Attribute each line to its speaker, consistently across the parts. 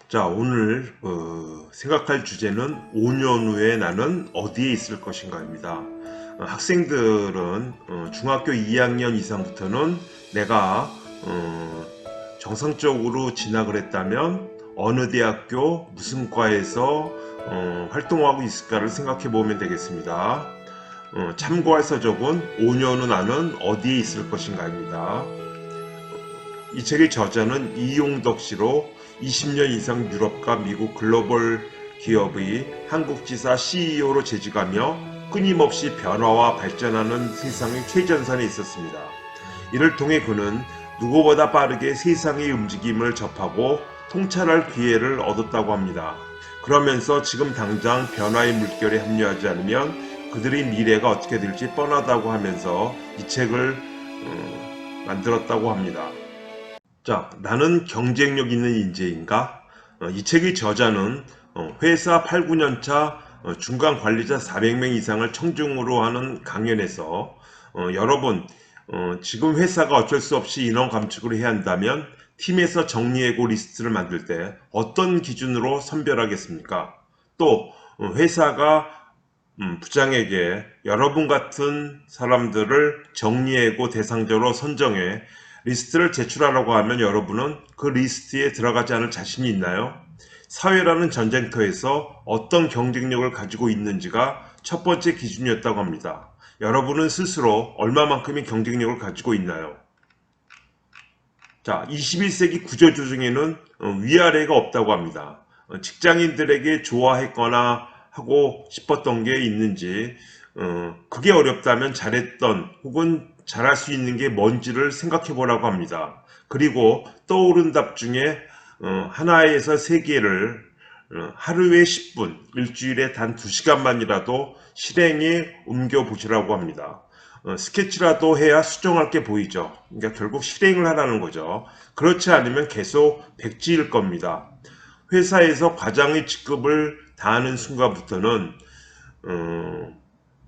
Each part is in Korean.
Speaker 1: 자, 오늘 생각할 주제는 5년 후에 나는 어디에 있을 것인가입니다. 학생들은 중학교 2학년 이상부터는 내가 정상적으로 진학을 했다면 어느 대학교 무슨 과에서 활동하고 있을까를 생각해 보면 되겠습니다. 참고할 서적은 5년 후 나는 어디에 있을 것인가입니다. 이 책의 저자는 이용덕 씨로 20년 이상 유럽과 미국 글로벌 기업의 한국지사 CEO로 재직하며 끊임없이 변화와 발전하는 세상의 최전선에 있었습니다. 이를 통해 그는 누구보다 빠르게 세상의 움직임을 접하고 통찰할 기회를 얻었다고 합니다. 그러면서 지금 당장 변화의 물결에 합류하지 않으면 그들의 미래가 어떻게 될지 뻔하다고 하면서 이 책을 만들었다고 합니다. 자, 나는 경쟁력 있는 인재인가? 이 책의 저자는 회사 8, 9년차 중간 관리자 400명 이상을 청중으로 하는 강연에서 여러분, 지금 회사가 어쩔 수 없이 인원 감축을 해야 한다면 팀에서 정리해고 리스트를 만들 때 어떤 기준으로 선별하겠습니까? 또 회사가 부장에게 여러분 같은 사람들을 정리해고 대상자로 선정해 리스트를 제출하라고 하면 여러분은 그 리스트에 들어가지 않을 자신이 있나요? 사회라는 전쟁터에서 어떤 경쟁력을 가지고 있는지가 첫 번째 기준이었다고 합니다. 여러분은 스스로 얼마만큼의 경쟁력을 가지고 있나요? 자, 21세기 구조조정에는 위아래가 없다고 합니다. 직장인들에게 좋아했거나 하고 싶었던 게 있는지, 그게 어렵다면 잘했던 혹은 잘할 수 있는 게 뭔지를 생각해 보라고 합니다. 그리고 떠오른 답 중에 하나에서 세 개를 하루에 10분, 일주일에 단 2시간만이라도 실행에 옮겨 보시라고 합니다. 스케치라도 해야 수정할 게 보이죠. 그러니까 결국 실행을 하라는 거죠. 그렇지 않으면 계속 백지일 겁니다. 회사에서 과장의 직급을 다하는 순간부터는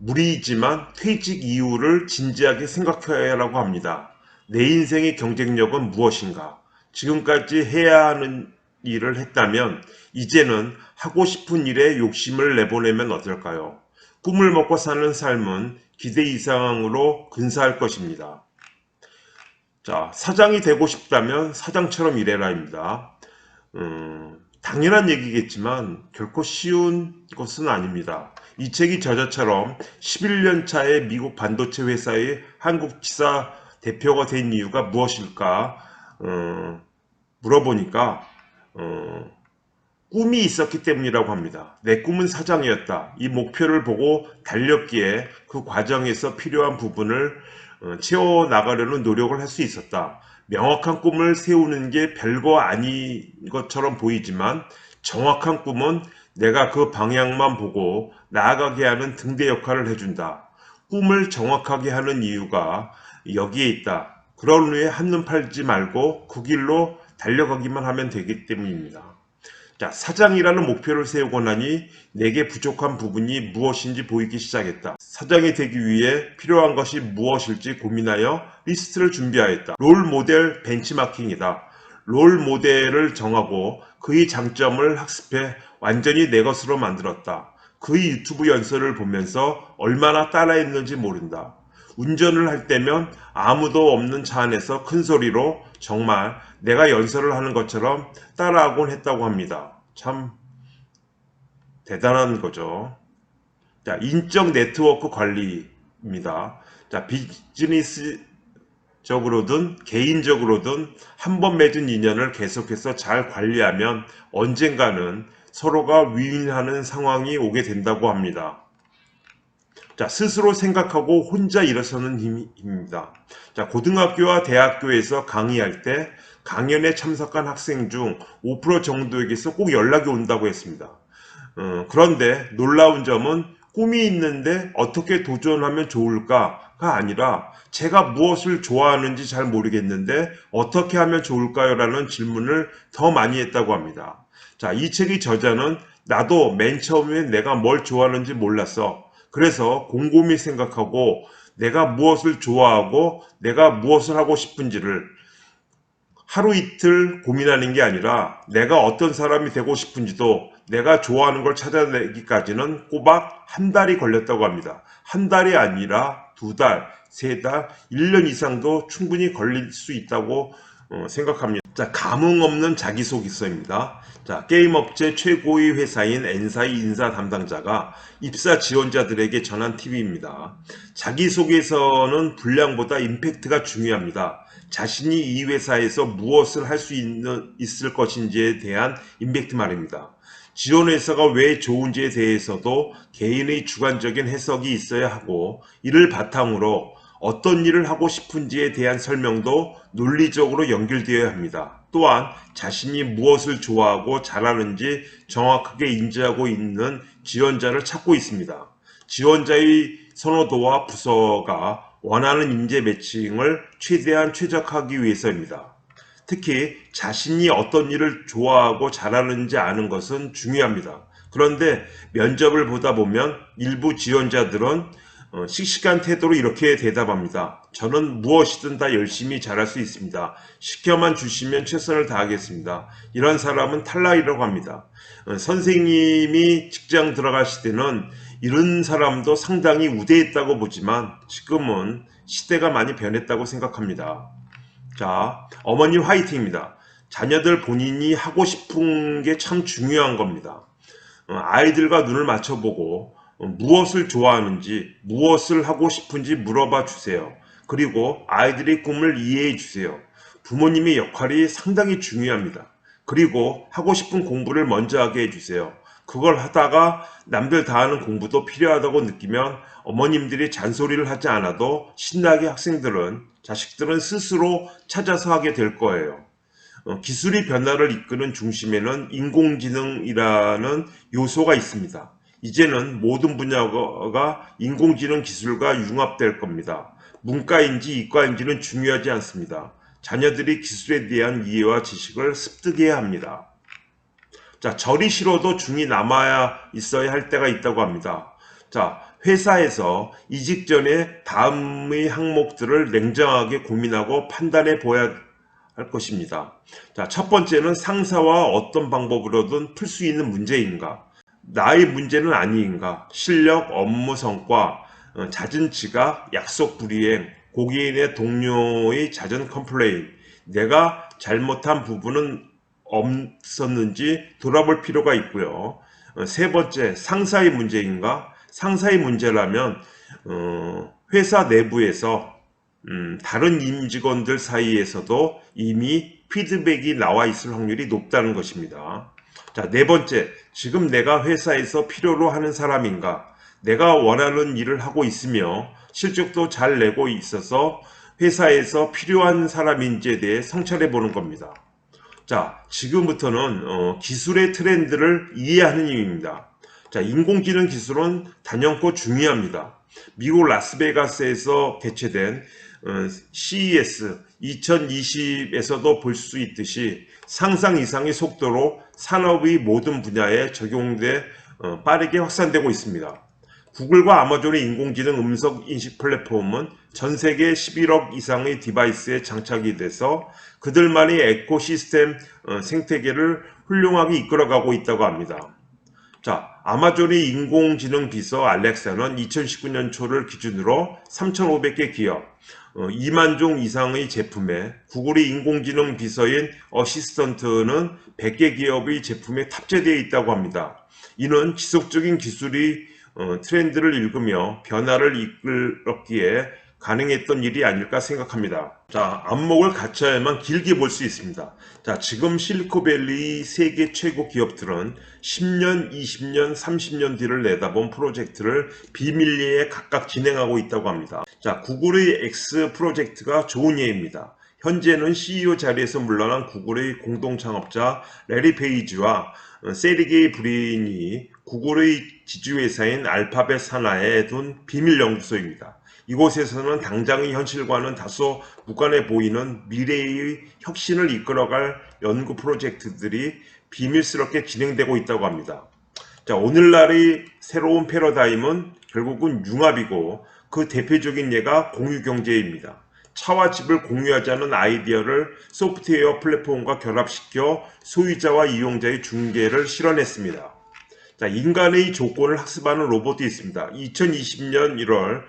Speaker 1: 무리이지만 퇴직 이유를 진지하게 생각해야 하라고 합니다. 내 인생의 경쟁력은 무엇인가? 지금까지 해야 하는 일을 했다면 이제는 하고 싶은 일에 욕심을 내보내면 어떨까요? 꿈을 먹고 사는 삶은 기대 이상으로 근사할 것입니다. 자, 사장이 되고 싶다면 사장처럼 일해라입니다. 당연한 얘기겠지만 결코 쉬운 것은 아닙니다. 이 책이 저자처럼 11년 차에 미국 반도체 회사의 한국 지사 대표가 된 이유가 무엇일까 물어보니까 꿈이 있었기 때문이라고 합니다. 내 꿈은 사장이었다. 이 목표를 보고 달렸기에 그 과정에서 필요한 부분을 채워나가려는 노력을 할 수 있었다. 명확한 꿈을 세우는 게 별거 아닌 것처럼 보이지만 정확한 꿈은 내가 그 방향만 보고 나아가게 하는 등대 역할을 해준다. 꿈을 정확하게 하는 이유가 여기에 있다. 그런 후에 한눈 팔지 말고 그 길로 달려가기만 하면 되기 때문입니다. 자, 사장이라는 목표를 세우고 나니 내게 부족한 부분이 무엇인지 보이기 시작했다. 사장이 되기 위해 필요한 것이 무엇일지 고민하여 리스트를 준비하였다. 롤 모델 벤치마킹이다. 롤 모델을 정하고 그의 장점을 학습해 완전히 내 것으로 만들었다. 그의 유튜브 연설을 보면서 얼마나 따라했는지 모른다. 운전을 할 때면 아무도 없는 차 안에서 큰 소리로 정말 내가 연설을 하는 것처럼 따라하곤 했다고 합니다. 참 대단한 거죠. 자, 인적 네트워크 관리입니다. 자, 비즈니스적으로든 개인적으로든 한 번 맺은 인연을 계속해서 잘 관리하면 언젠가는 서로가 윈윈하는 상황이 오게 된다고 합니다. 자, 스스로 생각하고 혼자 일어서는 힘입니다. 자, 고등학교와 대학교에서 강의할 때 강연에 참석한 학생 중 5% 정도에게서 꼭 연락이 온다고 했습니다. 그런데 놀라운 점은 꿈이 있는데 어떻게 도전하면 좋을까가 아니라 제가 무엇을 좋아하는지 잘 모르겠는데 어떻게 하면 좋을까요? 라는 질문을 더 많이 했다고 합니다. 자, 이 책의 저자는 나도 맨 처음에 내가 뭘 좋아하는지 몰랐어. 그래서 곰곰이 생각하고 내가 무엇을 좋아하고 내가 무엇을 하고 싶은지를 하루 이틀 고민하는 게 아니라 내가 어떤 사람이 되고 싶은지도 내가 좋아하는 걸 찾아내기까지는 꼬박 한 달이 걸렸다고 합니다. 한 달이 아니라 두 달, 세 달, 1년 이상도 충분히 걸릴 수 있다고 생각합니다. 자, 감흥 없는 자기소개서입니다. 자, 게임 업체 최고의 회사인 엔사의 인사 담당자가 입사 지원자들에게 전한 팁입니다. 자기소개서는 분량보다 임팩트가 중요합니다. 자신이 이 회사에서 무엇을 할 수 있을 것인지에 대한 임팩트 말입니다. 지원 회사가 왜 좋은지에 대해서도 개인의 주관적인 해석이 있어야 하고, 이를 바탕으로 어떤 일을 하고 싶은지에 대한 설명도 논리적으로 연결되어야 합니다. 또한 자신이 무엇을 좋아하고 잘하는지 정확하게 인지하고 있는 지원자를 찾고 있습니다. 지원자의 선호도와 부서가 원하는 인재 매칭을 최대한 최적화하기 위해서입니다. 특히 자신이 어떤 일을 좋아하고 잘하는지 아는 것은 중요합니다. 그런데 면접을 보다 보면 일부 지원자들은 씩씩한 태도로 이렇게 대답합니다. 저는 무엇이든 다 열심히 잘할 수 있습니다. 시켜만 주시면 최선을 다하겠습니다. 이런 사람은 탈락이라고 합니다. 선생님이 직장 들어가실 때는 이런 사람도 상당히 우대했다고 보지만 지금은 시대가 많이 변했다고 생각합니다. 자, 어머님 화이팅입니다. 자녀들 본인이 하고 싶은 게 참 중요한 겁니다. 아이들과 눈을 맞춰보고 무엇을 좋아하는지, 무엇을 하고 싶은지 물어봐 주세요. 그리고 아이들의 꿈을 이해해 주세요. 부모님의 역할이 상당히 중요합니다. 그리고 하고 싶은 공부를 먼저 하게 해주세요. 그걸 하다가 남들 다 하는 공부도 필요하다고 느끼면 어머님들이 잔소리를 하지 않아도 신나게 자식들은 스스로 찾아서 하게 될 거예요. 기술의 변화를 이끄는 중심에는 인공지능이라는 요소가 있습니다. 이제는 모든 분야가 인공지능 기술과 융합될 겁니다. 문과인지 이과인지는 중요하지 않습니다. 자녀들이 기술에 대한 이해와 지식을 습득해야 합니다. 자, 절이 싫어도 중이 남아야 있어야 할 때가 있다고 합니다. 자, 회사에서 이직 전에 다음의 항목들을 냉정하게 고민하고 판단해 보아야 할 것입니다. 자, 첫 번째는 상사와 어떤 방법으로든 풀 수 있는 문제인가? 나의 문제는 아닌가? 실력, 업무 성과, 잦은 지각, 약속 불이행, 고객인의 동료의 잦은 컴플레인, 내가 잘못한 부분은 없었는지 돌아볼 필요가 있고요. 세 번째, 상사의 문제인가? 상사의 문제라면 회사 내부에서 다른 임직원들 사이에서도 이미 피드백이 나와 있을 확률이 높다는 것입니다. 자, 네 번째, 지금 내가 회사에서 필요로 하는 사람인가? 내가 원하는 일을 하고 있으며 실적도 잘 내고 있어서 회사에서 필요한 사람인지에 대해 성찰해 보는 겁니다. 자, 지금부터는 기술의 트렌드를 이해하는 의미입니다. 자, 인공지능 기술은 단연코 중요합니다. 미국 라스베가스에서 개최된 CES 2020에서도 볼 수 있듯이 상상 이상의 속도로 산업의 모든 분야에 적용돼 빠르게 확산되고 있습니다. 구글과 아마존의 인공지능 음성 인식 플랫폼은 전 세계 11억 이상의 디바이스에 장착이 돼서 그들만의 에코시스템 생태계를 훌륭하게 이끌어가고 있다고 합니다. 자, 아마존의 인공지능 비서 알렉사는 2019년 초를 기준으로 3,500개 기업, 2만 종 이상의 제품에 구글의 인공지능 비서인 어시스턴트는 100개 기업의 제품에 탑재되어 있다고 합니다. 이는 지속적인 기술이 트렌드를 읽으며 변화를 이끌었기에 가능했던 일이 아닐까 생각합니다. 자, 안목을 갖춰야만 길게 볼 수 있습니다. 자, 지금 실리콘밸리 세계 최고 기업들은 10년, 20년, 30년 뒤를 내다본 프로젝트를 비밀리에 각각 진행하고 있다고 합니다. 자, 구글의 X 프로젝트가 좋은 예입니다. 현재는 CEO 자리에서 물러난 구글의 공동 창업자 레리 페이지와 세르게이 브린이 구글의 지주회사인 알파벳 산하에 둔 비밀 연구소입니다. 이곳에서는 당장의 현실과는 다소 무관해 보이는 미래의 혁신을 이끌어갈 연구 프로젝트들이 비밀스럽게 진행되고 있다고 합니다. 자, 오늘날의 새로운 패러다임은 결국은 융합이고 그 대표적인 예가 공유경제입니다. 차와 집을 공유하자는 아이디어를 소프트웨어 플랫폼과 결합시켜 소유자와 이용자의 중개를 실현했습니다. 자, 인간의 조건을 학습하는 로봇이 있습니다. 2020년 1월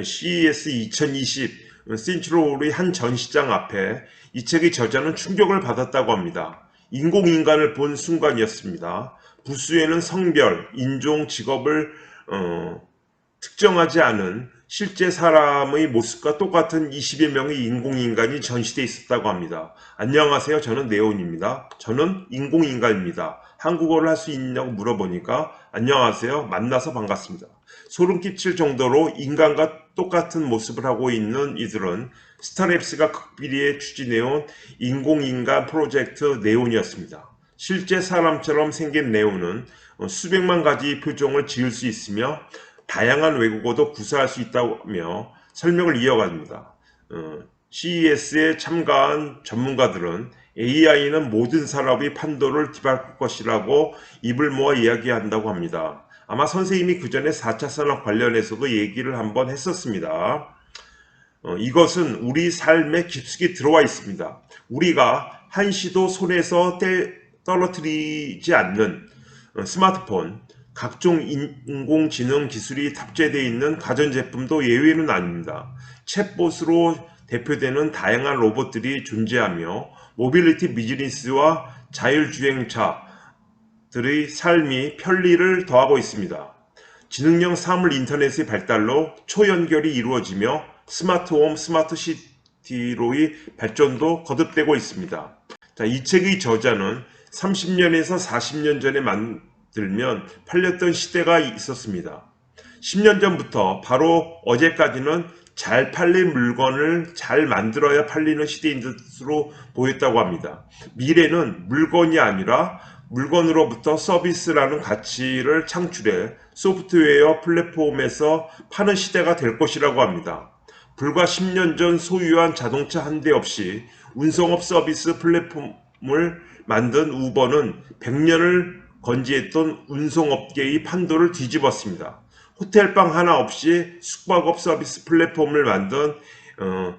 Speaker 1: CES 2020 센츄로울의 한 전시장 앞에 이 책의 저자는 충격을 받았다고 합니다. 인공인간을 본 순간이었습니다. 부스에는 성별, 인종, 직업을 특정하지 않은 실제 사람의 모습과 똑같은 20여 명의 인공인간이 전시되어 있었다고 합니다. 안녕하세요. 저는 네온입니다. 저는 인공인간입니다. 한국어를 할 수 있냐고 물어보니까 안녕하세요. 만나서 반갑습니다. 소름 끼칠 정도로 인간과 똑같은 모습을 하고 있는 이들은 스타랩스가 극비리에 추진해온 인공인간 프로젝트 네온이었습니다. 실제 사람처럼 생긴 네온은 수백만 가지 표정을 지을 수 있으며 다양한 외국어도 구사할 수 있다며 설명을 이어갑니다. CES에 참가한 전문가들은 AI는 모든 산업의 판도를 뒤바꿀 것이라고 입을 모아 이야기한다고 합니다. 아마 선생님이 그 전에 4차 산업 관련해서도 얘기를 한번 했었습니다. 이것은 우리 삶에 깊숙이 들어와 있습니다. 우리가 한시도 손에서 떨어뜨리지 않는 스마트폰, 각종 인공지능 기술이 탑재되어 있는 가전제품도 예외는 아닙니다. 챗봇으로 대표되는 다양한 로봇들이 존재하며 모빌리티 비즈니스와 자율주행차들의 삶이 편리를 더하고 있습니다. 지능형 사물 인터넷의 발달로 초연결이 이루어지며 스마트홈, 스마트시티로의 발전도 거듭되고 있습니다. 자, 이 책의 저자는 30년에서 40년 전에 들면 팔렸던 시대가 있었습니다. 10년 전부터 바로 어제까지는 잘 팔린 물건을 잘 만들어야 팔리는 시대인 것으로 보였다고 합니다. 미래는 물건이 아니라 물건으로부터 서비스라는 가치를 창출해 소프트웨어 플랫폼에서 파는 시대가 될 것이라고 합니다. 불과 10년 전 소유한 자동차 한 대 없이 운송업 서비스 플랫폼을 만든 우버는 100년을 건재했던 운송업계의 판도를 뒤집었습니다. 호텔방 하나 없이 숙박업 서비스 플랫폼을 만든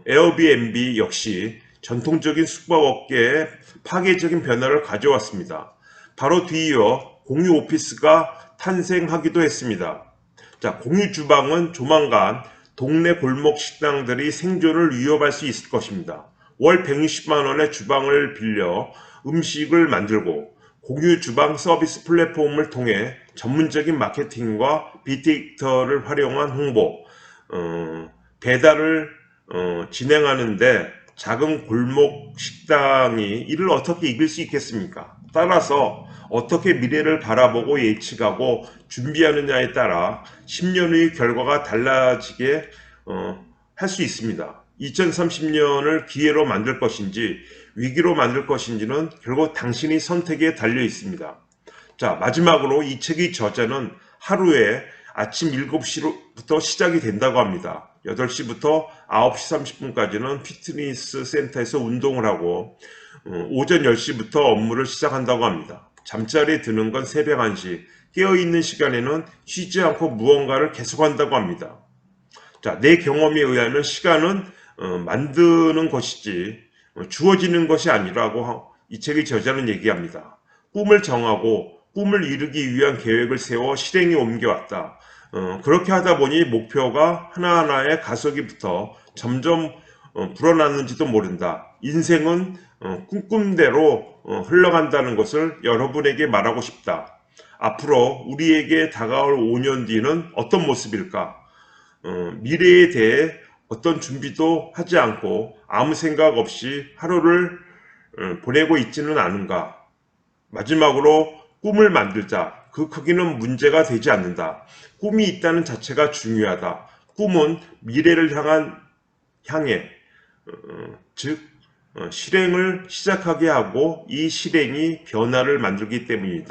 Speaker 1: 에어비앤비 역시 전통적인 숙박업계에 파괴적인 변화를 가져왔습니다. 바로 뒤이어 공유 오피스가 탄생하기도 했습니다. 자, 공유 주방은 조만간 동네 골목 식당들이 생존을 위협할 수 있을 것입니다. 월 160만 원의 주방을 빌려 음식을 만들고 공유 주방 서비스 플랫폼을 통해 전문적인 마케팅과 빅데이터를 활용한 홍보, 배달을 진행하는데 작은 골목 식당이 이를 어떻게 이길 수 있겠습니까? 따라서 어떻게 미래를 바라보고 예측하고 준비하느냐에 따라 10년 후의 결과가 달라지게 할 수 있습니다. 2030년을 기회로 만들 것인지 위기로 만들 것인지는 결국 당신의 선택에 달려 있습니다. 자, 마지막으로 이 책의 저자는 하루에 아침 7시부터 시작이 된다고 합니다. 8시부터 9시 30분까지는 피트니스 센터에서 운동을 하고 오전 10시부터 업무를 시작한다고 합니다. 잠자리에 드는 건 새벽 1시, 깨어있는 시간에는 쉬지 않고 무언가를 계속한다고 합니다. 자, 내 경험에 의하면 시간은 만드는 것이지 주어지는 것이 아니라고 이 책의 저자는 얘기합니다. 꿈을 정하고 꿈을 이루기 위한 계획을 세워 실행에 옮겨왔다. 그렇게 하다 보니 목표가 하나하나에 가속이 붙어 점점 불어났는지도 모른다. 인생은 꿈꾼대로 흘러간다는 것을 여러분에게 말하고 싶다. 앞으로 우리에게 다가올 5년 뒤는 어떤 모습일까? 미래에 대해 어떤 준비도 하지 않고 아무 생각 없이 하루를 보내고 있지는 않은가? 마지막으로 꿈을 만들자. 그 크기는 문제가 되지 않는다. 꿈이 있다는 자체가 중요하다. 꿈은 미래를 향해 즉 실행을 시작하게 하고 이 실행이 변화를 만들기 때문이다.